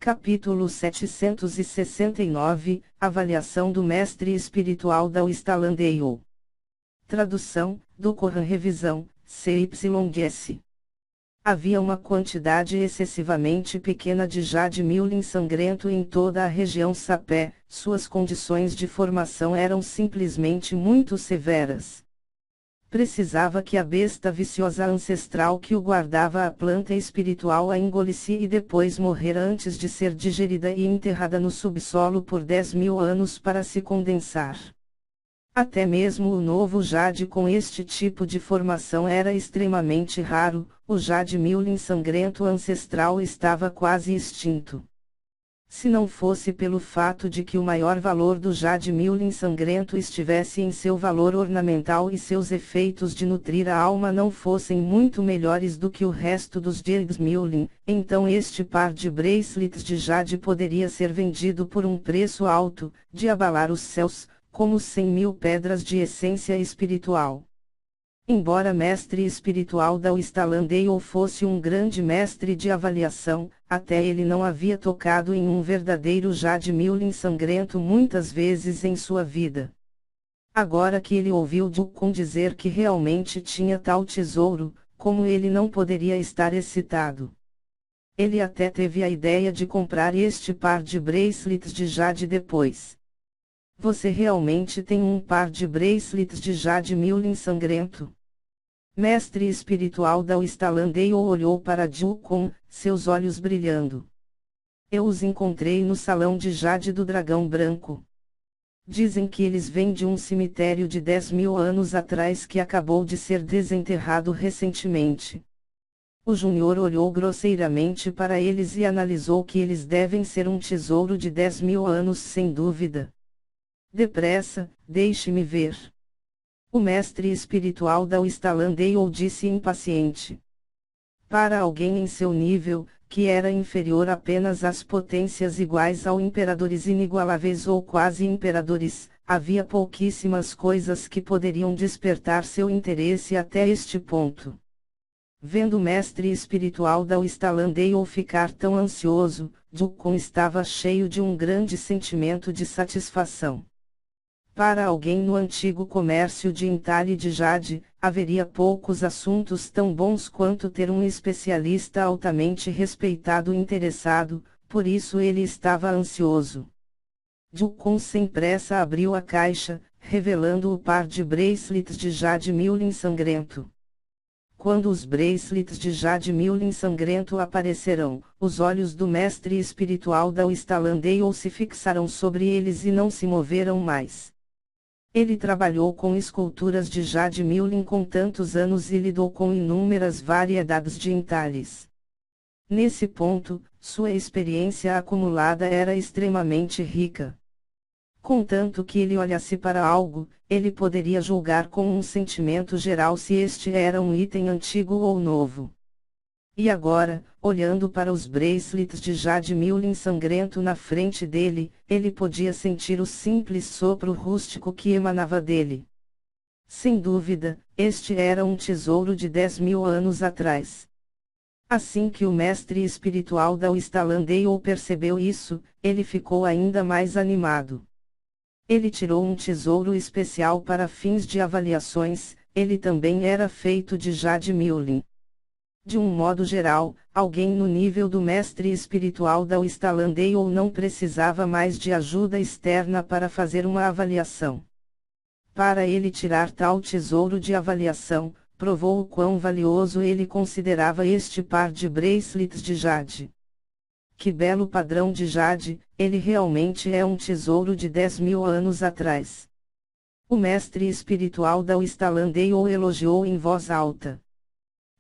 Capítulo 769, Avaliação do Mestre Espiritual Dao Stalandale. Tradução, do Coran Revisão, CYS. Havia uma quantidade excessivamente pequena de jade miulin sangrento em toda a região Sapé, suas condições de formação eram simplesmente muito severas. Precisava que a besta viciosa ancestral que o guardava a planta espiritual a engolisse e depois morrer antes de ser digerida e enterrada no subsolo por 10.000 anos para se condensar. Até mesmo o novo jade com este tipo de formação era extremamente raro, o jade miulin sangrento ancestral estava quase extinto. Se não fosse pelo fato de que o maior valor do jade miulin sangrento estivesse em seu valor ornamental e seus efeitos de nutrir a alma não fossem muito melhores do que o resto dos jades miulin, então este par de bracelets de jade poderia ser vendido por um preço alto, de abalar os céus, como 100.000 pedras de essência espiritual. Embora mestre espiritual Dao Stalandale fosse um grande mestre de avaliação, até ele não havia tocado em um verdadeiro jade miulin sangrento muitas vezes em sua vida. Agora que ele ouviu Dukun dizer que realmente tinha tal tesouro, como ele não poderia estar excitado? Ele até teve a ideia de comprar este par de bracelets de jade depois. Você realmente tem um par de bracelets de jade miulin sangrento? Mestre espiritual Dao Stalandale olhou para Dukun, seus olhos brilhando. Eu os encontrei no salão de jade do dragão branco. Dizem que eles vêm de um cemitério de 10.000 anos atrás que acabou de ser desenterrado recentemente. O Júnior olhou grosseiramente para eles e analisou que eles devem ser um tesouro de 10.000 anos sem dúvida. Depressa, deixe-me ver. O mestre espiritual Dao Stalandale disse impaciente. Para alguém em seu nível, que era inferior apenas às potências iguais ao imperadores inigualáveis ou quase imperadores, havia pouquíssimas coisas que poderiam despertar seu interesse até este ponto. Vendo o mestre espiritual Dao Stalandale ficar tão ansioso, Dukun estava cheio de um grande sentimento de satisfação. Para alguém no antigo comércio de entalhe de jade, haveria poucos assuntos tão bons quanto ter um especialista altamente respeitado interessado, por isso ele estava ansioso. Dukun sem pressa abriu a caixa, revelando o par de bracelets de jade miulin sangrento. Quando os bracelets de jade miulin sangrento aparecerão, os olhos do mestre espiritual Dao Stalandale se fixaram sobre eles e não se moveram mais. Ele trabalhou com esculturas de jade miulin com tantos anos e lidou com inúmeras variedades de entalhes. Nesse ponto, sua experiência acumulada era extremamente rica. Contanto que ele olhasse para algo, ele poderia julgar com um sentimento geral se este era um item antigo ou novo. E agora, olhando para os bracelets de jade miulin sangrento na frente dele, ele podia sentir o simples sopro rústico que emanava dele. Sem dúvida, este era um tesouro de 10.000 anos atrás. Assim que o mestre espiritual Dao Stalandale percebeu isso, ele ficou ainda mais animado. Ele tirou um tesouro especial para fins de avaliações, ele também era feito de jade miulin. De um modo geral, alguém no nível do mestre espiritual Dao Stalandale não precisava mais de ajuda externa para fazer uma avaliação. Para ele tirar tal tesouro de avaliação, provou o quão valioso ele considerava este par de bracelets de jade. Que belo padrão de jade, ele realmente é um tesouro de 10.000 anos atrás. O mestre espiritual Dao Stalandale elogiou em voz alta.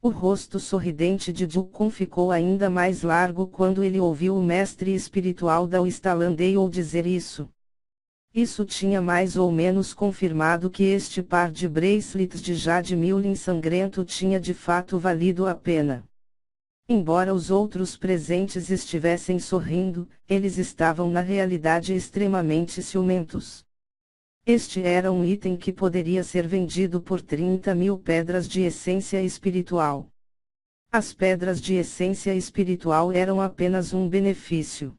O rosto sorridente de Dukun ficou ainda mais largo quando ele ouviu o mestre espiritual Dao Stalandale dizer isso. Isso tinha mais ou menos confirmado que este par de bracelets de jade miulin sangrento tinha de fato valido a pena. Embora os outros presentes estivessem sorrindo, eles estavam na realidade extremamente ciumentos. Este era um item que poderia ser vendido por 30.000 pedras de essência espiritual. As pedras de essência espiritual eram apenas um benefício.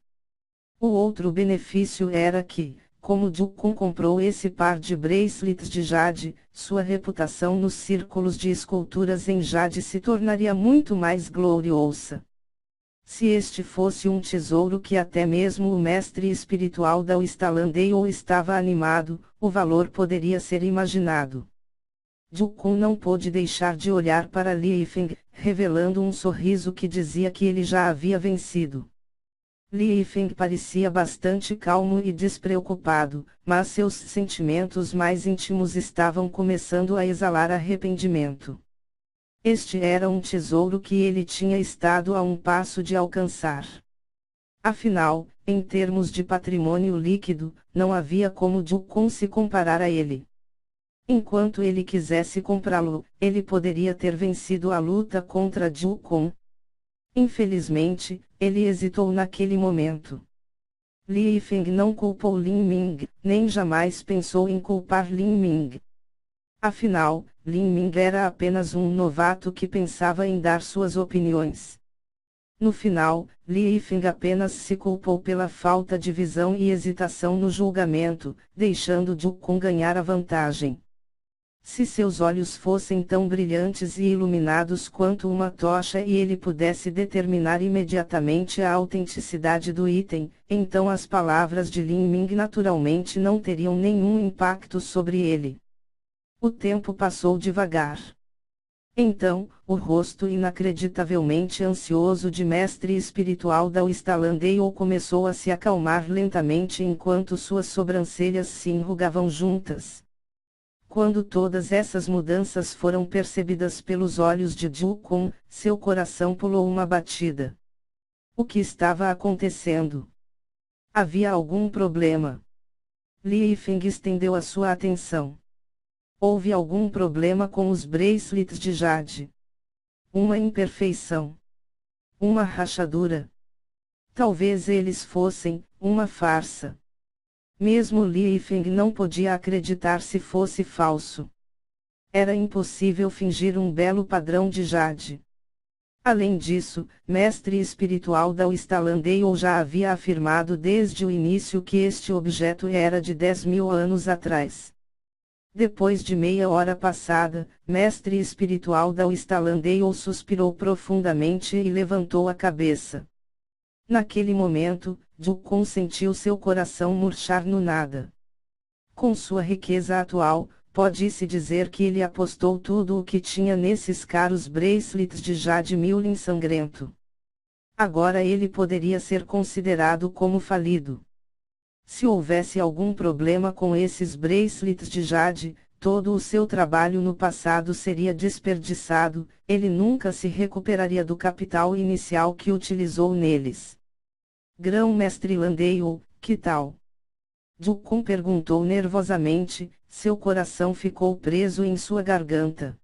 O outro benefício era que, como Jukun comprou esse par de bracelets de jade, sua reputação nos círculos de esculturas em jade se tornaria muito mais gloriosa. Se este fosse um tesouro que até mesmo o mestre espiritual da Ustalandale estava animado, o valor poderia ser imaginado. Jukun não pôde deixar de olhar para Li Yifeng, revelando um sorriso que dizia que ele já havia vencido. Li Yifeng parecia bastante calmo e despreocupado, mas seus sentimentos mais íntimos estavam começando a exalar arrependimento. Este era um tesouro que ele tinha estado a um passo de alcançar. Afinal, em termos de patrimônio líquido, não havia como Jukun se comparar a ele. Enquanto ele quisesse comprá-lo, ele poderia ter vencido a luta contra Jukun. Infelizmente, ele hesitou naquele momento. Li Yifeng não culpou Lin Ming, nem jamais pensou em culpar Lin Ming. Afinal, Lin Ming era apenas um novato que pensava em dar suas opiniões. No final, Li Yifeng apenas se culpou pela falta de visão e hesitação no julgamento, deixando Jukun ganhar a vantagem. Se seus olhos fossem tão brilhantes e iluminados quanto uma tocha e ele pudesse determinar imediatamente a autenticidade do item, então as palavras de Lin Ming naturalmente não teriam nenhum impacto sobre ele. O tempo passou devagar. Então, o rosto inacreditavelmente ansioso de mestre espiritual da Ustalandale começou a se acalmar lentamente enquanto suas sobrancelhas se enrugavam juntas. Quando todas essas mudanças foram percebidas pelos olhos de Jukun, seu coração pulou uma batida. O que estava acontecendo? Havia algum problema? Li Yifeng estendeu a sua atenção. Houve algum problema com os bracelets de jade? Uma imperfeição? Uma rachadura? Talvez eles fossem uma farsa. Mesmo Li Yifeng não podia acreditar se fosse falso. Era impossível fingir um belo padrão de jade. Além disso, mestre espiritual da Ustalandale já havia afirmado desde o início que este objeto era de 10.000 anos atrás. Depois de meia hora passada, mestre espiritual da Ustalandale suspirou profundamente e levantou a cabeça. Naquele momento, Jukun sentiu seu coração murchar no nada. Com sua riqueza atual, pode-se dizer que ele apostou tudo o que tinha nesses caros bracelets de jade Milin sangrento. Agora ele poderia ser considerado como falido. Se houvesse algum problema com esses bracelets de jade, todo o seu trabalho no passado seria desperdiçado, ele nunca se recuperaria do capital inicial que utilizou neles. Grão-mestre Landale, que tal? Jukun perguntou nervosamente, seu coração ficou preso em sua garganta.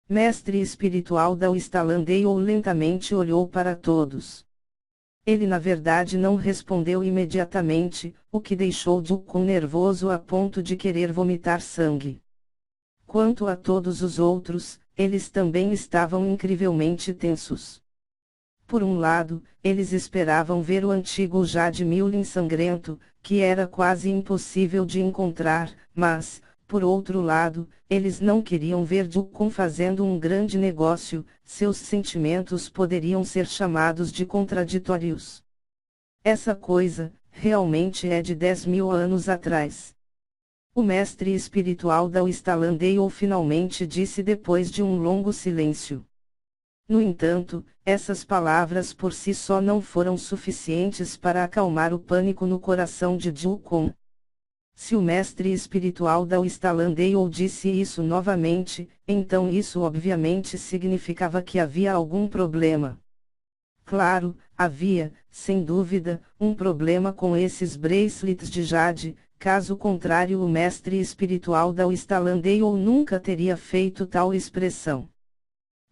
Mestre espiritual da Ustalandale lentamente olhou para todos. Ele na verdade não respondeu imediatamente, o que deixou Jukun nervoso a ponto de querer vomitar sangue. Quanto a todos os outros, eles também estavam incrivelmente tensos. Por um lado, eles esperavam ver o antigo jade Milin sangrento, que era quase impossível de encontrar, mas, por outro lado, eles não queriam ver Jukun fazendo um grande negócio, seus sentimentos poderiam ser chamados de contraditórios. Essa coisa, realmente é de 10.000 anos atrás. O mestre espiritual da Ustalandale finalmente disse depois de um longo silêncio. No entanto, essas palavras por si só não foram suficientes para acalmar o pânico no coração de Jukun. Se o mestre espiritual da Ustalandale disse isso novamente, então isso obviamente significava que havia algum problema. Claro, havia, sem dúvida, um problema com esses bracelets de jade, caso contrário o mestre espiritual da Ustalandale nunca teria feito tal expressão.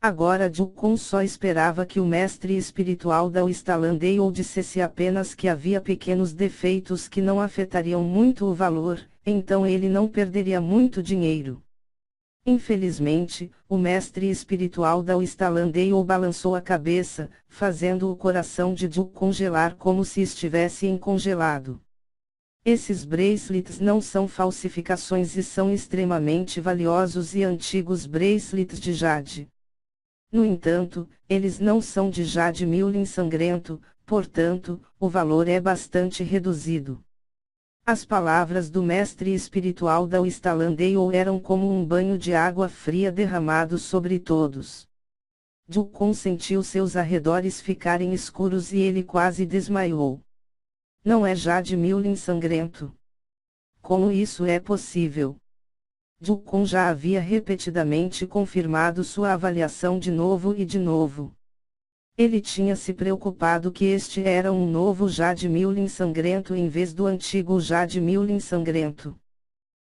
Agora Jukun só esperava que o mestre espiritual da Ustalandale dissesse apenas que havia pequenos defeitos que não afetariam muito o valor, então ele não perderia muito dinheiro. Infelizmente, o mestre espiritual da Ustalandale balançou a cabeça, fazendo o coração de Ju congelar como se estivesse encongelado. Esses bracelets não são falsificações e são extremamente valiosos e antigos bracelets de jade. No entanto, eles não são de jade Milling sangrento, portanto, o valor é bastante reduzido. As palavras do mestre espiritual da Ustalandale eram como um banho de água fria derramado sobre todos. Jukun sentiu seus arredores ficarem escuros e ele quase desmaiou. Não é jade Milling sangrento. Como isso é possível? Jukun já havia repetidamente confirmado sua avaliação de novo e de novo. Ele tinha se preocupado que este era um novo jade Milling sangrento em vez do antigo jade Milling sangrento.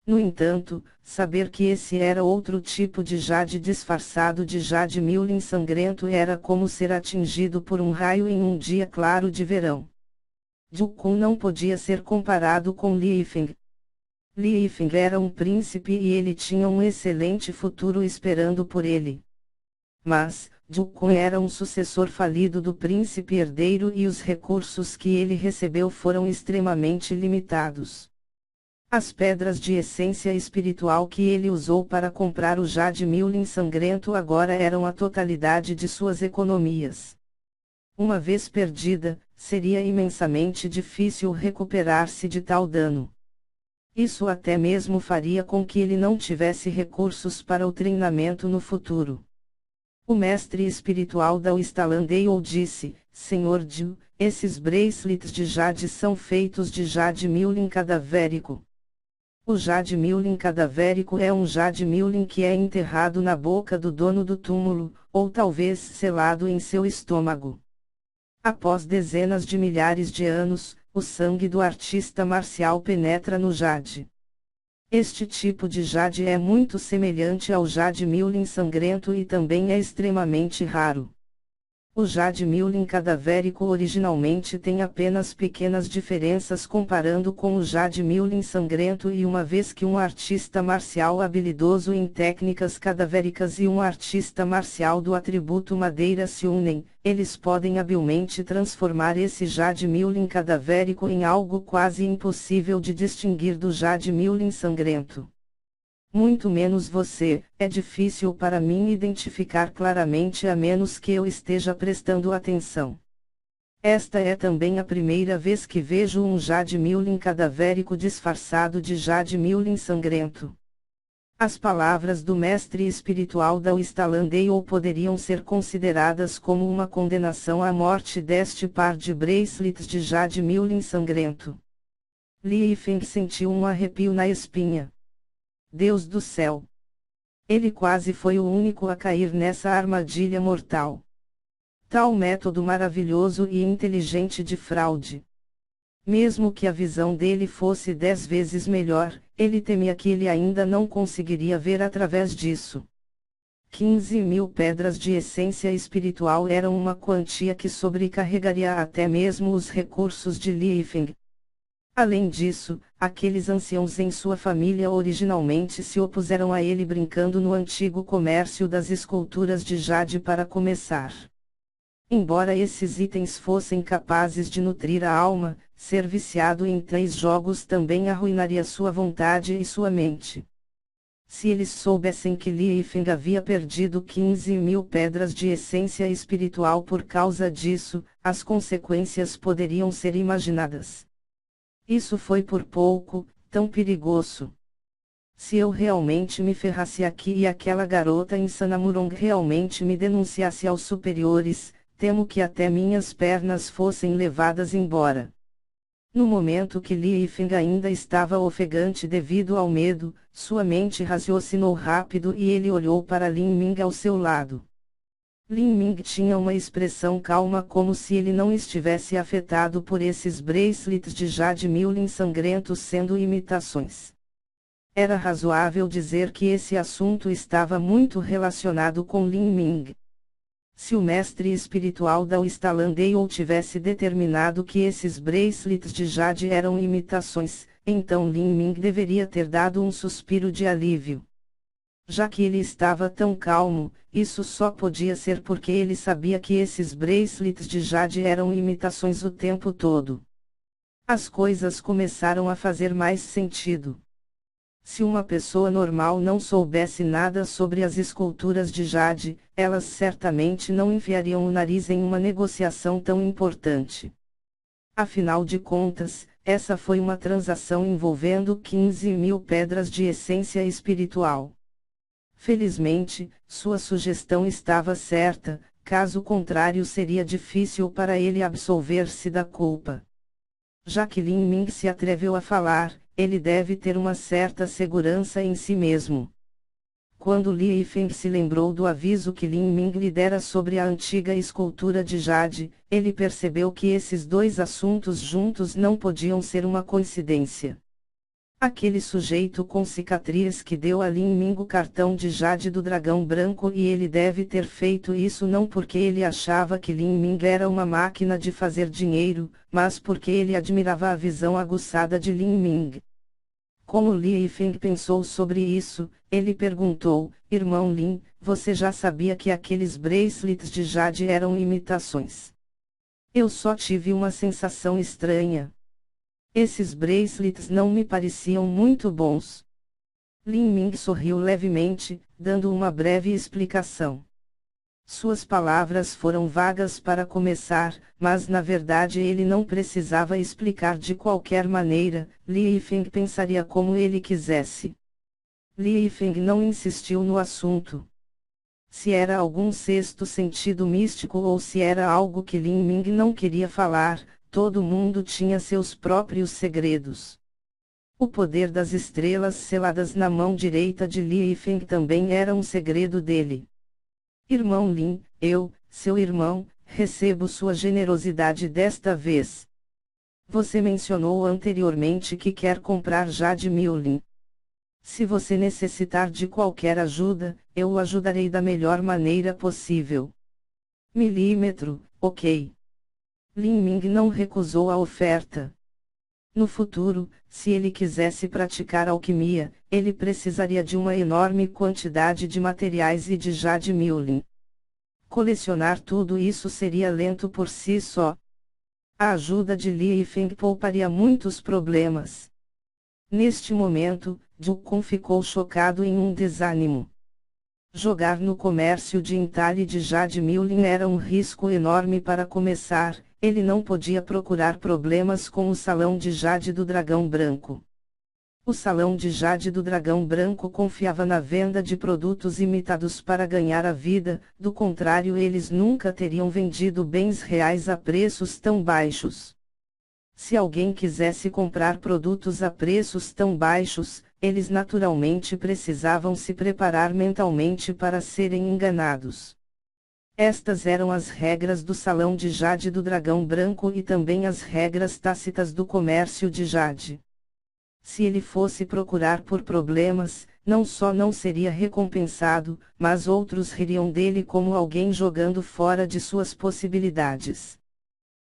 No entanto, saber que esse era outro tipo de jade disfarçado de jade Milling sangrento era como ser atingido por um raio em um dia claro de verão. Jukun não podia ser comparado com Li Yifeng. Li Yifeng era um príncipe e ele tinha um excelente futuro esperando por ele. Mas, Jukun era um sucessor falido do príncipe herdeiro e os recursos que ele recebeu foram extremamente limitados. As pedras de essência espiritual que ele usou para comprar o jade Milling sangrento agora eram a totalidade de suas economias. Uma vez perdida, seria imensamente difícil recuperar-se de tal dano. Isso até mesmo faria com que ele não tivesse recursos para o treinamento no futuro. O mestre espiritual da Ustalandale disse: Senhor Ju, esses bracelets de jade são feitos de jade Milling cadavérico. O jade Milling cadavérico é um jade Milling que é enterrado na boca do dono do túmulo, ou talvez selado em seu estômago. Após dezenas de milhares de anos, o sangue do artista marcial penetra no jade. Este tipo de jade é muito semelhante ao jade Milling sangrento e também é extremamente raro. O jade Milling cadavérico originalmente tem apenas pequenas diferenças comparando com o jade Milling sangrento e uma vez que um artista marcial habilidoso em técnicas cadavéricas e um artista marcial do atributo madeira se unem, eles podem habilmente transformar esse jade Milling cadavérico em algo quase impossível de distinguir do jade Milling sangrento. Muito menos você, é difícil para mim identificar claramente a menos que eu esteja prestando atenção. Esta é também a primeira vez que vejo um jade Milling cadavérico disfarçado de jade Milling sangrento. As palavras do mestre espiritual da Ustalandale poderiam ser consideradas como uma condenação à morte deste par de bracelets de jade Milling sangrento. Li Yifeng sentiu um arrepio na espinha. Deus do céu! Ele quase foi o único a cair nessa armadilha mortal. Tal método maravilhoso e inteligente de fraude. Mesmo que a visão dele fosse 10 vezes melhor, ele temia que ele ainda não conseguiria ver através disso. 15.000 pedras de essência espiritual eram uma quantia que sobrecarregaria até mesmo os recursos de Li Yifeng. Além disso, aqueles anciãos em sua família originalmente se opuseram a ele brincando no antigo comércio das esculturas de jade para começar. Embora esses itens fossem capazes de nutrir a alma, ser viciado em tais jogos também arruinaria sua vontade e sua mente. Se eles soubessem que Li Yifeng havia perdido 15.000 pedras de essência espiritual por causa disso, as consequências poderiam ser imaginadas. Isso foi por pouco, tão perigoso. Se eu realmente me ferrasse aqui e aquela garota em Sanamurong realmente me denunciasse aos superiores, temo que até minhas pernas fossem levadas embora. No momento que Li Yifeng ainda estava ofegante devido ao medo, sua mente raciocinou rápido e ele olhou para Lin Ming ao seu lado. Lin Ming tinha uma expressão calma como se ele não estivesse afetado por esses bracelets de jade Milling sangrentos sendo imitações. Era razoável dizer que esse assunto estava muito relacionado com Lin Ming. Se o mestre espiritual da Ustalandale tivesse determinado que esses bracelets de jade eram imitações, então Lin Ming deveria ter dado um suspiro de alívio. Já que ele estava tão calmo, isso só podia ser porque ele sabia que esses bracelets de jade eram imitações o tempo todo. As coisas começaram a fazer mais sentido. Se uma pessoa normal não soubesse nada sobre as esculturas de jade, elas certamente não enfiariam o nariz em uma negociação tão importante. Afinal de contas, essa foi uma transação envolvendo 15.000 pedras de essência espiritual. Felizmente, sua sugestão estava certa, caso contrário seria difícil para ele absolver-se da culpa. Já que Lin Ming se atreveu a falar, ele deve ter uma certa segurança em si mesmo. Quando Li Yifeng se lembrou do aviso que Lin Ming lhe dera sobre a antiga escultura de jade, ele percebeu que esses dois assuntos juntos não podiam ser uma coincidência. Aquele sujeito com cicatriz que deu a Lin Ming o cartão de jade do dragão branco, e ele deve ter feito isso não porque ele achava que Lin Ming era uma máquina de fazer dinheiro, mas porque ele admirava a visão aguçada de Lin Ming. Como Li Yifeng pensou sobre isso, ele perguntou: Irmão Lin, você já sabia que aqueles bracelets de jade eram imitações? Eu só tive uma sensação estranha. Esses bracelets não me pareciam muito bons. Lin Ming sorriu levemente, dando uma breve explicação. Suas palavras foram vagas para começar, mas na verdade ele não precisava explicar de qualquer maneira. Li Yifeng pensaria como ele quisesse. Li Yifeng não insistiu no assunto. Se era algum sexto sentido místico ou se era algo que Lin Ming não queria falar, todo mundo tinha seus próprios segredos. O poder das estrelas seladas na mão direita de Li Yifeng também era um segredo dele. Irmão Lin, eu, seu irmão, recebo sua generosidade desta vez. Você mencionou anteriormente que quer comprar Jade Miulin. Se você necessitar de qualquer ajuda, eu o ajudarei da melhor maneira possível. Milímetro, ok. Lin Ming não recusou a oferta. No futuro, se ele quisesse praticar alquimia, ele precisaria de uma enorme quantidade de materiais e de Jade Miulin. Colecionar tudo isso seria lento por si só. A ajuda de Li Yifeng pouparia muitos problemas. Neste momento, Jukun ficou chocado em um desânimo. Jogar no comércio de entalhe de Jade Miulin era um risco enorme para começar. Ele não podia procurar problemas com o Salão de Jade do Dragão Branco. O Salão de Jade do Dragão Branco confiava na venda de produtos imitados para ganhar a vida, do contrário eles nunca teriam vendido bens reais a preços tão baixos. Se alguém quisesse comprar produtos a preços tão baixos, eles naturalmente precisavam se preparar mentalmente para serem enganados. Estas eram as regras do Salão de Jade do Dragão Branco e também as regras tácitas do comércio de Jade. Se ele fosse procurar por problemas, não só não seria recompensado, mas outros ririam dele como alguém jogando fora de suas possibilidades.